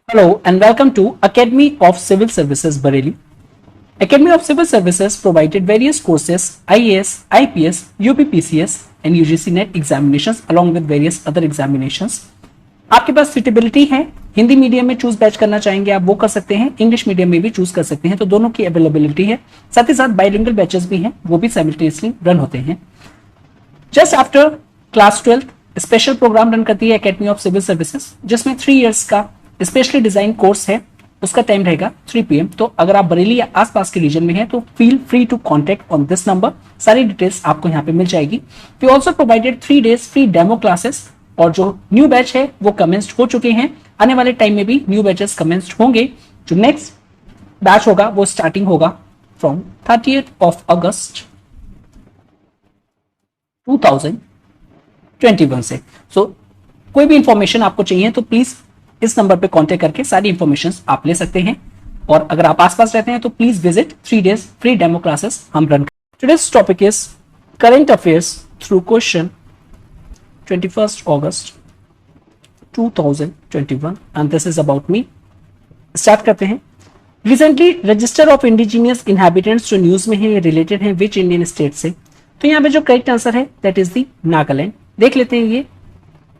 Hello and welcome to Academy of Civil Services Bareilly. Academy of Civil Services provided various courses IAS, IPS, UPPCS and UGC NET examinations along with various other examinations. आपके पास suitability है, Hindi medium में choose batch करना चाहेंगे आप वो कर सकते हैं, इंग्लिश मीडियम में भी चूज कर सकते हैं, तो दोनों की अवेलेबिलिटी है। साथ ही साथ बाइलिंगुअल बैचेस भी हैं, वो भी साइमल्टेनियसली रन होते हैं। Just after class 12 special program run करती है एकेडमी ऑफ सिविल सर्विसेज, जिसमें 3 इयर्स का स्पेशली डिजाइन कोर्स है। उसका टाइम रहेगा 3 PM। तो अगर आप बरेली या आसपास के रीजन में हैं तो feel free to contact on this number. सारी डिटेल्स आपको यहाँ पे मिल जाएगी। We also provided 3 days free demo classes, और जो न्यू बैच है वो कमेंस्ड हो चुके हैं। आने वाले टाइम में भी न्यू बैचेस कमेंस्ड होंगे। जो नेक्स्ट बैच होगा वो स्टार्टिंग होगा फ्रॉम 30th अगस्त 2021 से। सो कोई भी इंफॉर्मेशन आपको चाहिए तो प्लीज इस नंबर पे कांटेक्ट करके सारी इंफॉर्मेशन आप ले सकते हैं। और अगर आप आसपास रहते हैं तो please visit 3 days free demo classes हम run. Today's topic is current affairs through question 21st August 2021 and this is about me. Start करते हैं। Recently register of indigenous inhabitants जो न्यूज में है ये रिलेटेड है विच इंडियन स्टेट से, तो यहाँ पे जो करेक्ट आंसर है दैट इज द नागालैंड। देख लेते हैं ये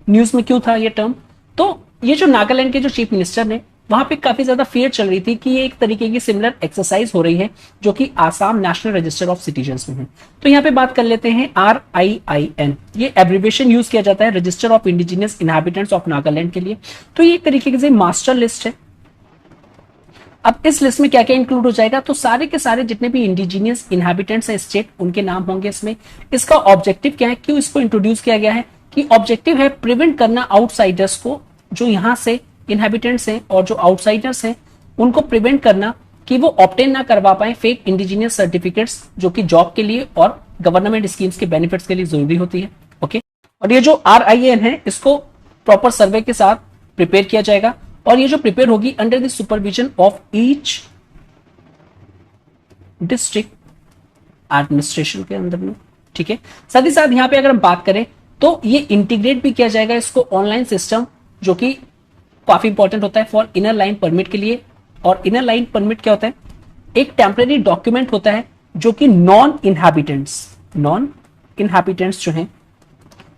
न्यूज में क्यों था ये टर्म। तो ये जो नागालैंड के जो चीफ मिनिस्टर ने, वहां पे काफी ज्यादा फियर चल रही थी कि ये एक तरीके की सिमिलर एक्सरसाइज हो रही है जो कि Assam national register of citizens में है। तो यहाँ पे बात कर लेते हैं RIIN, ये एब्रिविएशन यूज किया जाता है register of indigenous inhabitants of Nagaland के लिए। तो ये एक तरीके से मास्टर लिस्ट है। अब इस लिस्ट में क्या क्या इंक्लूड हो जाएगा, तो सारे के सारे जितने भी इंडिजिनियस इनहैबिटेंट्स हैं स्टेट, उनके नाम होंगे इसमें। इसका ऑब्जेक्टिव क्या है, क्यों इसको इंट्रोड्यूस किया गया है, कि ऑब्जेक्टिव है प्रिवेंट करना आउटसाइडर्स को, जो यहां से इनहैबिटेंट्स हैं और जो आउटसाइडर्स हैं उनको प्रिवेंट करना कि वो ऑब्टेन ना करवा पाए फेक इंडिजिनियस सर्टिफिकेट्स जो कि जॉब के लिए और गवर्नमेंट स्कीम्स के बेनिफिट्स के लिए जरूरी होती है। ओके, और ये जो RIN है इसको प्रॉपर सर्वे के साथ प्रिपेयर किया जाएगा, और ये जो प्रिपेयर होगी under the supervision of each district administration के अंदर में। ठीक है, साथ ही साथ यहां पे अगर हम बात करें तो ये इंटीग्रेट भी किया जाएगा इसको ऑनलाइन सिस्टम, जो कि काफी इंपॉर्टेंट होता है फॉर इनर लाइन परमिट के लिए। और इनर लाइन परमिट क्या होता है, एक टेम्परेरी डॉक्यूमेंट होता है जो कि नॉन इनहैबिटेंट्स जो हैं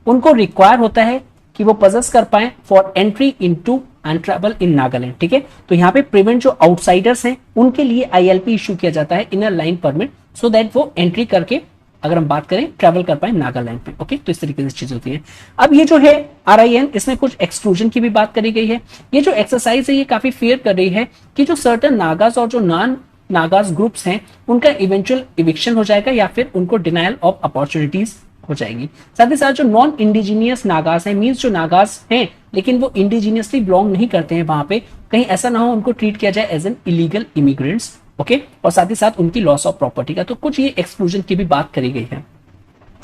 उनको रिक्वायर होता है कि वो पजेस कर पाए for entry into and travel in Nagaland. ठीक है, तो यहाँ पे प्रिवेंट जो आउटसाइडर्स हैं उनके लिए ILP इशू किया जाता है, inner line permit, so that वो एंट्री करके अगर हम बात करें ट्रैवल कर पाए नागालैंड में। ओके, तो इस तरीके से चीज होती है। अब ये जो है RIN, इसमें कुछ एक्सक्लूजन की भी बात करी गई है। ये जो एक्सरसाइज है ये काफी फेयर कर रही है कि जो सर्टन नागास और जो नॉन नागास ग्रुप्स हैं उनका इवेंचुअल इविक्शन हो जाएगा या फिर उनको डिनायल ऑफ अपॉर्चुनिटीज हो जाएगी। साथ ही साथ जो नॉन इंडिजीनियस नागास है, मीन्स जो नागास हैं लेकिन वो इंडिजीनियसली बिलोंग नहीं करते हैं वहां पे, कहीं ऐसा ना हो उनको ट्रीट किया जाए as an illegal immigrants. Okay, और साथ ही साथ उनकी लॉस ऑफ प्रॉपर्टी का, तो कुछ ये एक्सक्लूजन की भी बात करी गई है।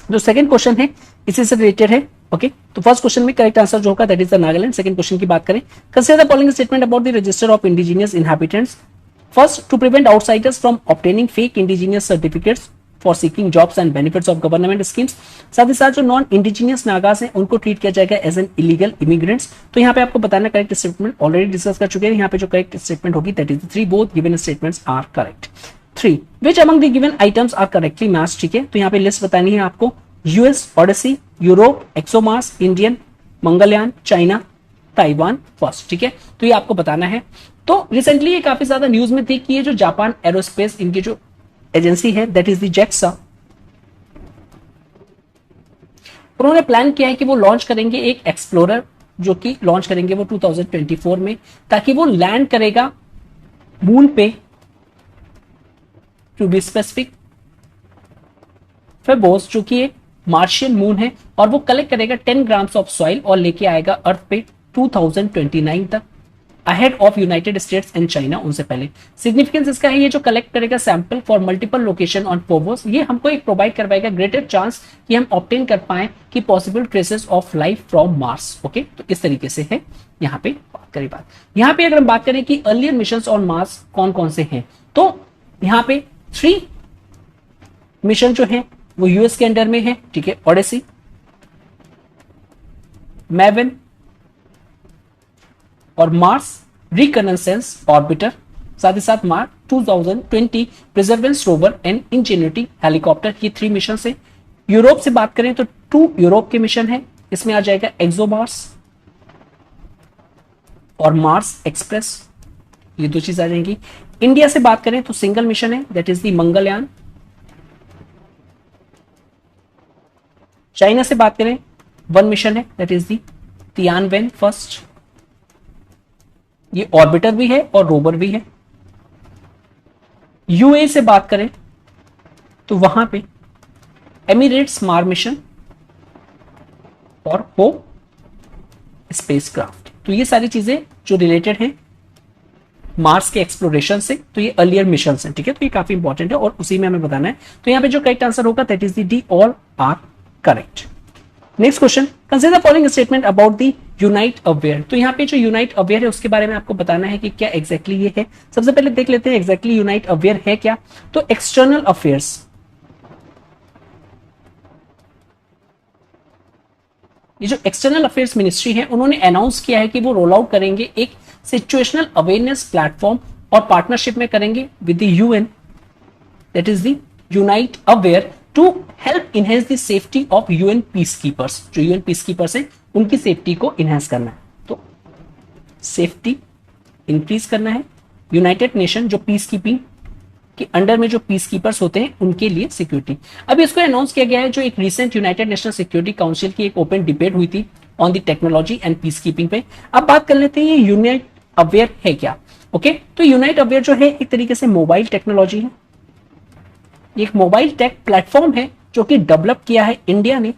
जो सेकंड क्वेश्चन है इसी से रिलेटेड है। ओके, तो फर्स्ट क्वेश्चन में करेक्ट आंसर जो होगा that is the Nagaland. Second question की बात करें, consider the following statement about the register of indigenous inhabitants. First, to prevent outsiders from obtaining fake indigenous certificates for seeking jobs and benefits of government schemes. साथ ही साथ जो non indigenous Nagas हैं उनको treat किया जाएगा एज एन इलीगल इमिग्रेंट्स। तो यहाँ पे आपको बताना करेक्ट स्टेटमेंट ऑलरेडी डिस्कस कर चुके हैं। यहाँ पे जो करेक्ट स्टेटमेंट होगी that is 3, both given statements are correct. 3, which among the given items are correctly matched. ठीक है, तो यहाँ पे लिस्ट बतानी है आपको। US, Odyssey, Europe, ExoMars, Indian, Mangalyaan, China, Taiwan first. ठीक है, तो ये आपको बताना है। तो रिसेंटली ये काफी ज्यादा न्यूज में थी कि ये जो जापान एरोस्पेस इनकी जो एजेंसी है दैट इज द JAXA, उन्होंने प्लान किया है कि वो लॉन्च करेंगे एक एक्सप्लोरर, जो कि लॉन्च करेंगे वो 2024 में, ताकि वो लैंड करेगा मून पे, टू बी स्पेसिफिक फेबोस, जो कि एक मार्शियन मून है, और वो कलेक्ट करेगा 10 ग्राम्स ऑफ सॉइल और लेके आएगा अर्थ पे 2029 तक, ahead of United states and China, उनसे पहले। सिग्निफिकेंस इसका है ये जो कलेक्ट करेगा sample for multiple location on Phobos, ये हमको एक प्रोवाइड करवाएगा ग्रेटर चांस कि हम ऑब्टेन कर पाए कि possible traces of life from Mars. Okay, तो इस तरीके से है यहाँ पे बात करें। यहाँ पे अगर हम बात करें कि अर्लियर मिशन ऑन मार्स कौन कौन से हैं, तो यहाँ पे 3 मिशन जो है वो US के अंडर में है। ठीक है, ओडिसी, मैवन और मार्स रिकनेसेंस ऑर्बिटर, साथ ही साथ मार्च 2020 प्रिजर्वेंस रोवर एंड इंजेन्युटी हेलीकॉप्टर, ये 3 मिशन है। यूरोप से बात करें तो 2 यूरोप के मिशन है, इसमें आ जाएगा एक्सोमार्स और मार्स एक्सप्रेस, ये 2 चीज आ जाएंगी। इंडिया से बात करें तो सिंगल मिशन है, that is the Mangalyaan. China से बात करें 1 मिशन है, that is the Tianwen first, ये ऑर्बिटर भी है और रोवर भी है। यूए से बात करें तो वहां पे एमिरेट्स मार मिशन और होप स्पेसक्राफ्ट, तो ये सारी चीजें जो रिलेटेड हैं मार्स के एक्सप्लोरेशन से, तो ये अर्लियर मिशन हैं, ठीक है। तो ये काफी इंपॉर्टेंट है और उसी में हमें बताना है। तो यहां पे जो करेक्ट आंसर होगा that is the D, all are correct. Next question, consider following statement about the unite aware. तो यहाँ पे जो यूनाइट अवेयर है उसके बारे में आपको बताना है कि क्या एग्जैक्टली ये है। सबसे पहले देख लेते हैं एग्जैक्टली यूनाइट अवेयर है क्या। तो एक्सटर्नल अफेयर्स, ये जो एक्सटर्नल अफेयर्स मिनिस्ट्री है उन्होंने अनाउंस किया है कि वो रोल आउट करेंगे एक सिचुएशनल अवेयरनेस प्लेटफॉर्म और पार्टनरशिप में करेंगे with the UN, that is the unite aware, to help enhance the safety of UN peace keepers. जो यूएन पीस कीपर्स हैं उनकी सेफ्टी को इनहेंस करना है, तो सेफ्टी इंक्रीज करना है। यूनाइटेड नेशन जो पीस कीपिंग के अंडर में जो पीस कीपर्स होते हैं उनके लिए सिक्योरिटी। अभी इसको अनाउंस किया गया है, जो एक recent United nation security council की एक ओपन डिबेट हुई थी on the technology and peace keeping पे। अब बात कर लेते हैं ये यूनाइट अवेयर है क्या। ओके, तो यूनाइट अवेयर जो है एक तरीके से मोबाइल टेक्नोलॉजी है, एक मोबाइल टेक प्लेटफॉर्म है जो कि डेवलप किया है इंडिया ने।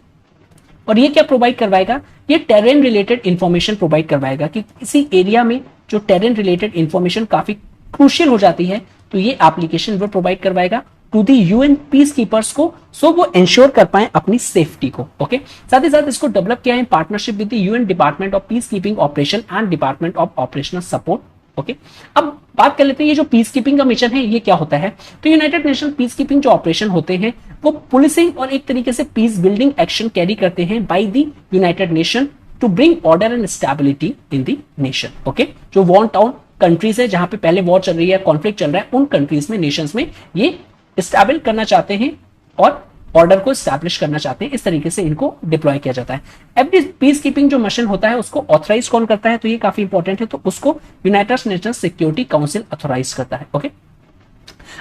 और ये क्या प्रोवाइड करवाएगा, ये टेरेन रिलेटेड इंफॉर्मेशन प्रोवाइड करवाएगा कि किसी एरिया में जो टेरेन रिलेटेड इंफॉर्मेशन काफी क्रूशियल हो जाती है, तो ये एप्लीकेशन वो प्रोवाइड करवाएगा to the UN peace keepers को, सो वो इंश्योर कर पाए अपनी सेफ्टी को। ओके, साथ ही साथ इसको डेवलप किया है in partnership with the UN department of peace keeping operation and department of operational support. Okay, अब बात कर लेते हैं ये जो पीस कीपिंग का मिशन है ये क्या होता है। तो यूनाइटेड नेशन पीस कीपिंग जो ऑपरेशन होते हैं वो पुलिसिंग और एक तरीके से पीस बिल्डिंग एक्शन कैरी करते हैं by the United Nation to bring order and stability in the nation. Okay, जो वॉर टाउन कंट्रीज है जहां पे पहले वॉर चल रही है, कॉन्फ्लिक्ट चल रहा है, उन कंट्रीज में, नेशंस में ये स्टैबिल करना चाहते हैं और ऑर्डर को स्टैब्लिश करना चाहते हैं। इस तरीके से इनको डिप्लॉय किया जाता है। एवरी पीस कीपिंग जो मिशन होता है उसको ऑथराइज कौन करता है, तो ये काफी इंपॉर्टेंट है, तो उसको United Nations Security Council authorise करता है। ओके,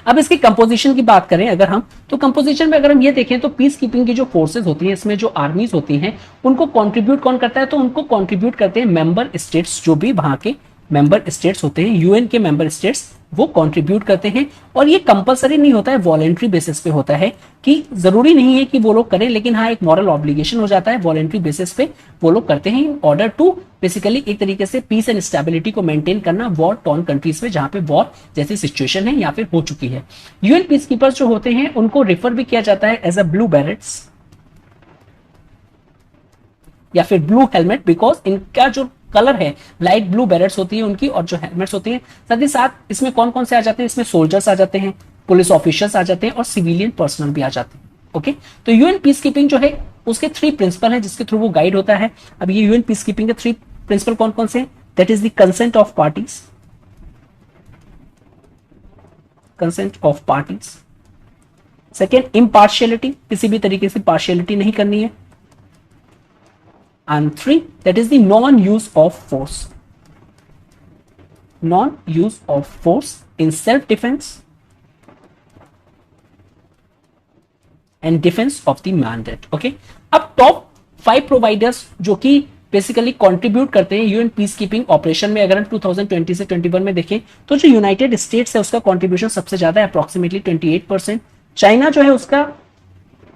अब इसकी कंपोजिशन की बात करें अगर हम, तो कंपोजिशन में अगर हम ये देखें तो पीस कीपिंग की जो फोर्सेस होती हैं इसमें जो आर्मीज होती हैं उनको कंट्रीब्यूट कौन करता है, तो उनको कंट्रीब्यूट करते हैं मेंबर स्टेट्स, जो भी वहां के मेंबर स्टेट्स होते हैं, यूएन के मेंबर स्टेट्स वो कंट्रीब्यूट करते हैं। और ये कंपलसरी नहीं होता है, वॉलेंट्री बेसिस पे होता है, कि जरूरी नहीं है कि वो लोग करें, लेकिन हाँ एक मॉरल ऑब्लिगेशन हो जाता है, वॉलेंट्री बेसिस पे वो लोग करते हैं इन ऑर्डर टू बेसिकली एक तरीके से पीस एंड स्टेबिलिटी को मेंटेन करना वॉर टॉर्न कंट्रीज में जहां पे वॉर जैसी सिचुएशन है या फिर हो चुकी है। यूएन पीस कीपर्स जो होते हैं उनको रिफर भी किया जाता है एज अ ब्लू बैरेट्स या फिर ब्लू हेलमेट, बिकॉज इनका जो कलर है लाइट ब्लू बैरेट्स होती है उनकी, और जो हेलमेट्स होती हैं। साथ ही साथ इसमें कौन कौन से आ जाते हैं, इसमें सोल्जर्स आ जाते हैं, पुलिस ऑफिसर्स आ जाते हैं और सिविलियन पर्सनल भी आ जाते हैं। ओके, तो यूएन पीस कीपिंग जो है उसके 3 प्रिंसिपल हैं जिसके थ्रू वो गाइड होता है। अब ये यूएन पीस कीपिंग के 3 प्रिंसिपल कौन कौन से हैं, that is the consent of parties, consent of parties. Second, impartiality, किसी भी तरीके से पार्शियलिटी नहीं करनी है। And 3, that is the non-use of force. Non-use of force in self-defense and defense of the mandate. Okay. अब टॉप 5 प्रोवाइडर्स जो कि बेसिकली कंट्रीब्यूट करते हैं यूएन पीस कीपिंग ऑपरेशन में, अगर हम 2020 से 21 में देखें तो जो यूनाइटेड स्टेट्स है उसका कंट्रीब्यूशन सबसे ज्यादा है, अप्रोक्सीमेटली 28%। चाइना जो है उसका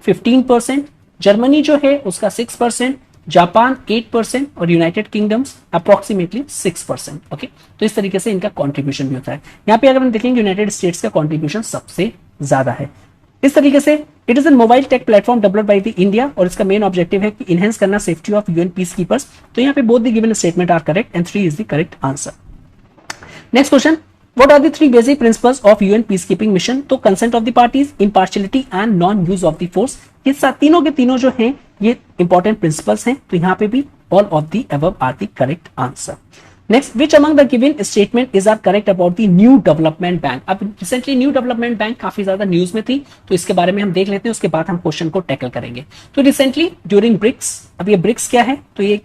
15%, जर्मनी जो है उसका 6%, जापान 8% और यूनाइटेड किंगडम्स अप्रोक्सीमेटली 6%। ओके, तो इस तरीके से इनका कंट्रीब्यूशन भी होता है। यहाँ पे अगर हम देखेंगे यूनाइटेड स्टेट्स का कंट्रीब्यूशन सबसे ज्यादा है। इस तरीके से it is an mobile tech platform developed by the India और इसका मेन ऑब्जेक्टिव है कि इनहेंस करना safety of UN peace keepers. तो यहाँ पे both the given statement are correct and 3 is the correct answer. Next question, What are the 3 basic principles of UN peacekeeping mission? तो consent of the parties, impartiality and non-use of the force, ये तीनों के तीनों जो हैं ये important principles हैं। तो यहाँ पे भी all of the above are the correct answer. Next, which among the given statement is are correct about the new development bank. अब रिसेंटली न्यू डेवलपमेंट बैंक काफी ज्यादा न्यूज में थी, तो इसके बारे में हम देख लेते हैं, उसके बाद हम क्वेश्चन को टैकल करेंगे। तो रिसेंटली ड्यूरिंग ब्रिक्स, अब ये ब्रिक्स क्या है, तो ये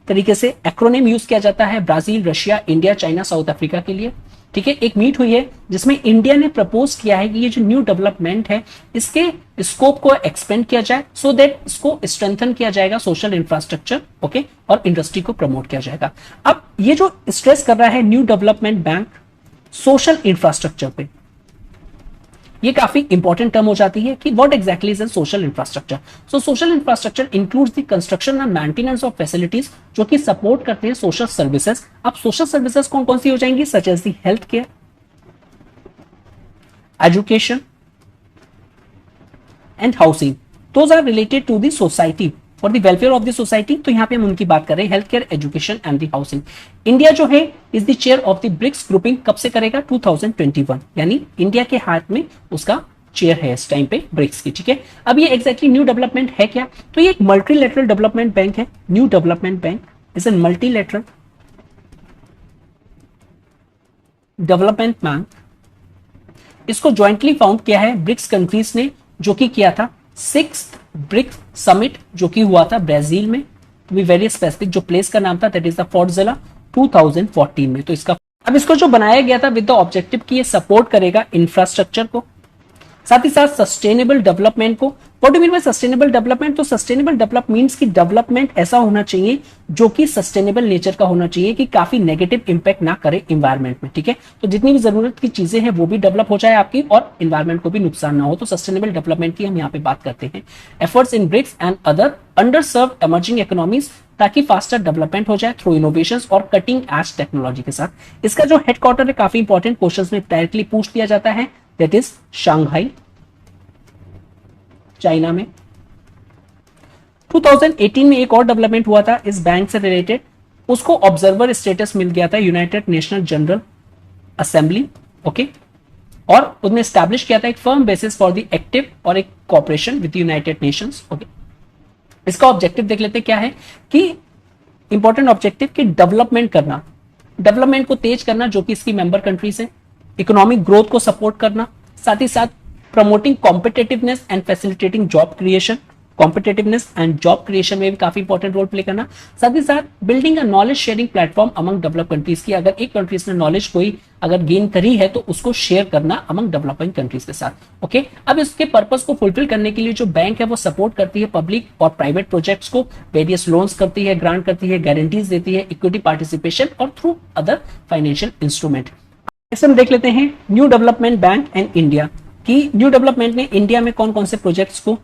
तरीके से एक्रोनिम यूज किया जाता है Brazil, Russia, India, China, south Africa के लिए। ठीक है, एक मीट हुई है जिसमें इंडिया ने प्रपोज किया है कि ये जो न्यू डेवलपमेंट है इसके स्कोप को एक्सपेंड किया जाए, सो दैट इसको स्ट्रेंथन किया जाएगा, सोशल इंफ्रास्ट्रक्चर, ओके, और इंडस्ट्री को प्रमोट किया जाएगा। अब ये जो स्ट्रेस कर रहा है new development bank social infrastructure पे, ये काफी इंपॉर्टेंट टर्म हो जाती है कि what exactly is social infrastructure. So social infrastructure includes the construction and maintenance of facilities जो कि सपोर्ट करते हैं सोशल सर्विसेज। अब सोशल सर्विसेज कौन कौन सी हो जाएंगी, such as the health care, education and housing, those are related to the society for the welfare of the society. तो यहां पे हम उनकी बात कर रहे हैं, health care, education and the housing. India जो है is the chair of the BRICS grouping, कब से करेगा, 2021, यानी इंडिया के हाथ में उसका चेयर है इस टाइम पे ब्रिक्स की। ठीक है, अब ये एग्जैक्टली न्यू डेवलपमेंट है क्या, तो ये एक मल्टीलेटरल डेवलपमेंट बैंक है। New development bank is an multilateral development bank. इसको ज्वाइंटली फाउंड किया है ब्रिक्स कंट्रीज ने, जो कि किया था 6th ब्रिक्स समिट जो कि हुआ था ब्राजील में, टू बी वेरी स्पेसिफिक, जो प्लेस का नाम था दैट इज द फोर्टजिला 2014 में। तो इसका अब इसको जो बनाया गया था विद द ऑब्जेक्टिव कि ये सपोर्ट करेगा इंफ्रास्ट्रक्चर को, साथ ही साथ सस्टेनेबल डेवलपमेंट को। What do mean by sustainable development, तो सस्टेनेबल डेवलप मींस कि डेवलपमेंट ऐसा होना चाहिए जो कि सस्टेनेबल नेचर का होना चाहिए, कि काफी नेगेटिव इंपैक्ट ना करे इन्वायरमेंट में। ठीक है, तो जितनी भी जरूरत की चीजें हैं वो भी डेवलप हो जाए आपकी, और इन्वायरमेंट को भी नुकसान ना हो, तो सस्टेनेबल डेवलपमेंट की हम यहाँ पे बात करते हैं। Efforts in BRICS and other under served emerging economies, ताकि फास्टर डेवलपमेंट हो जाए थ्रू इनोवेशंस और कटिंग एज टेक्नोलॉजी के साथ। इसका जो हेडक्वार्टर है काफी इंपॉर्टेंट क्वेश्चंस में डायरेक्टली पूछ लिया जाता है, दैट इज शंघाई, चाइना में। 2018 में एक और डेवलपमेंट हुआ था इस बैंक से रिलेटेड, उसको ऑब्जर्वर स्टेटस मिल गया था United national general assembly, okay, और उसने एस्टैब्लिश किया था एक firm basis for the active और एक cooperation with United Nations, okay. इसका ऑब्जेक्टिव देख लेते क्या है, कि इंपॉर्टेंट ऑब्जेक्टिव कि डेवलपमेंट करना, डेवलपमेंट को तेज करना जो कि इसकी मेंबर कंट्रीज है, इकोनॉमिक ग्रोथ को सपोर्ट करना, साथ ही साथ promoting competitiveness and facilitating job creation, competitiveness and job creation में भी काफी इंपॉर्टेंट रोल प्ले करना, साथ ही साथ building a knowledge sharing platform among develop countries की, अगर एक कंट्रीज ने नॉलेज कोई अगर गेन करी है तो उसको शेयर करना अमंग डेवलपिंग कंट्रीज के साथ, ओके। अब इसके पर्पस को फुलफिल करने के लिए जो बैंक है वो सपोर्ट करती है पब्लिक और प्राइवेट प्रोजेक्ट्स को, वेरियस लोन्स करती है, ग्रांट करती है, गारंटीज देती है, इक्विटी पार्टिसिपेशन और थ्रू अदर फाइनेंशियल इंस्ट्रूमेंट। हम देख लेते हैं new development bank and India कि न्यू डेवलपमेंट ने इंडिया में कौन कौन से प्रोजेक्ट्स को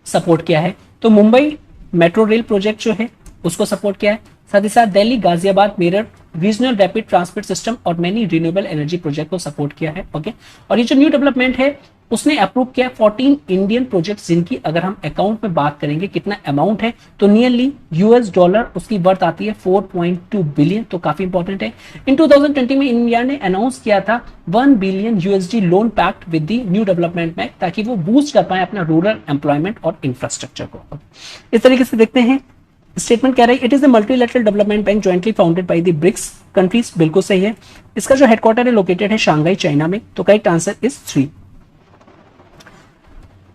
सपोर्ट किया है। तो मुंबई मेट्रो रेल प्रोजेक्ट जो है उसको सपोर्ट किया है, साथ ही साथ Delhi, Ghaziabad, Meerut regional rapid transport system और मेनी रिन्यूएबल एनर्जी प्रोजेक्ट को सपोर्ट किया है, ओके। और ये जो न्यू डेवलपमेंट है उसने अप्रूव किया 14 इंडियन प्रोजेक्ट्स, जिनकी अगर हम अकाउंट में बात करेंगे कितना अमाउंट है तो नियरली $, उसकी वर्थ आती है 4.2 बिलियन, तो काफी इंपॉर्टेंट है। इन 2020 में इंडिया ने अनाउंस किया था $1 billion loan pact with the new development bank, ताकि वो बूस्ट कर पाए अपना रूरल एम्प्लॉयमेंट और इंफ्रास्ट्रक्चर को। इस तरीके से देखते हैं स्टेटमेंट कह रहा है it is a multilateral development bank jointly founded by the BRICS countries, बिल्कुल सही है। इसका जो हेडक्वार्टर है लोकेटेड है शंघाई, चाइना में, तो correct answer is 3।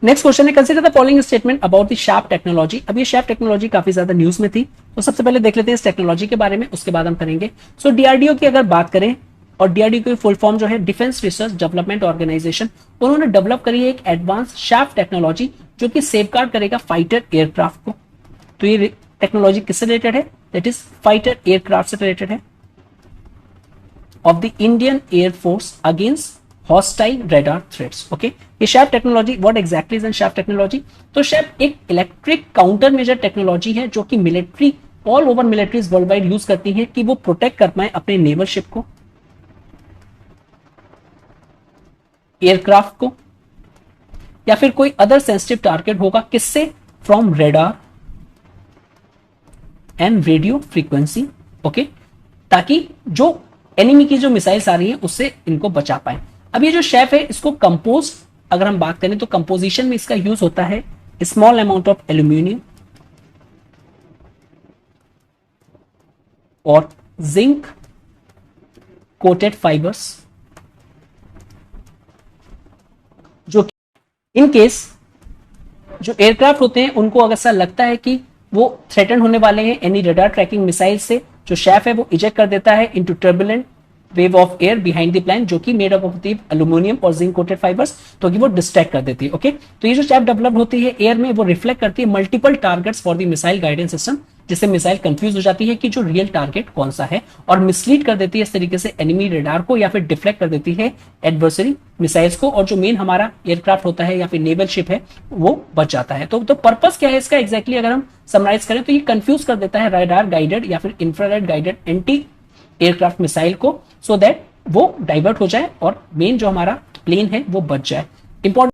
Next question है consider the following statement about the SHARP technology. अब ये शार्प टेक्नोलॉजी काफी ज्यादा न्यूज में थी, तो सबसे पहले देख लेते हैं इस टेक्नोलॉजी के बारे में, उसके बाद हम करेंगे। सो डीआरडीओ की अगर बात करें, और डीआरडीओ की फुल फॉर्म जो है डिफेंस रिसर्च डेवलपमेंट ऑर्गेनाइजेशन, उन्होंने डेवलप करी है एक एडवांस शार्प टेक्नोलॉजी जो कि सेफगार्ड करेगा फाइटर एयरक्राफ्ट को। तो ये टेक्नोलॉजी किससे रिलेटेड है, दैट इज फाइटर एयरक्राफ्ट से रिलेटेड है of the Indian air force against hostile radar threats, okay. ये SHARP technology what exactly is an SHARP technology, तो शार्प एक इलेक्ट्रिक काउंटर मेजर टेक्नोलॉजी है जो कि military all over militaries worldwide use करती है कि वो प्रोटेक्ट कर पाए अपने नेवल शिप को, एयरक्राफ्ट को, या फिर कोई अदर सेंसिटिव टारगेट होगा, किससे, from radar and radio frequency, okay, ताकि जो एनिमी की जो मिसाइल्स आ रही हैं उससे इनको बचा पाए। अब ये जो शेफ है इसको कंपोज अगर हम बात करें तो कंपोजिशन में इसका यूज होता है स्मॉल अमाउंट ऑफ एल्यूमिनियम और जिंक कोटेड फाइबर्स, जो इन केस जो एयरक्राफ्ट होते हैं उनको अगर ऐसा लगता है कि वो थ्रेटन होने वाले हैं एनी रडार ट्रैकिंग मिसाइल से, जो शैफ है वो इजेक्ट कर देता है into turbulent wave of air behind the plane, जो कि made up of the aluminium और जिंक कोटेड फाइबर्स, तो कि वो डिस्ट्रैक्ट कर देती है। ओके, तो ये जो चैप डेवलप होती है एयर में, वो रिफ्लेक्ट करती है multiple targets for the missile guidance system, जिससे मिसाइल कंफ्यूज हो जाती है कि जो रियल टारगेट कौन सा है, और मिसलीड कर देती है इस तरीके से एनिमी रडार को, या फिर डिफ्लेक्ट कर देती है एडवर्सरी मिसाइल्स को, और जो मेन हमारा एयरक्राफ्ट होता है या फिर नेवल शिप है वो बच जाता है। तो पर्पस क्या है इसका एग्जैक्टली अगर हम समराइज करें तो ये कंफ्यूज कर देता है रडार गाइडेड या फिर infrared guided anti aircraft missile को, सो दैट वो डाइवर्ट हो जाए और मेन जो हमारा प्लेन है वो बच जाए। इंपॉर्टेंट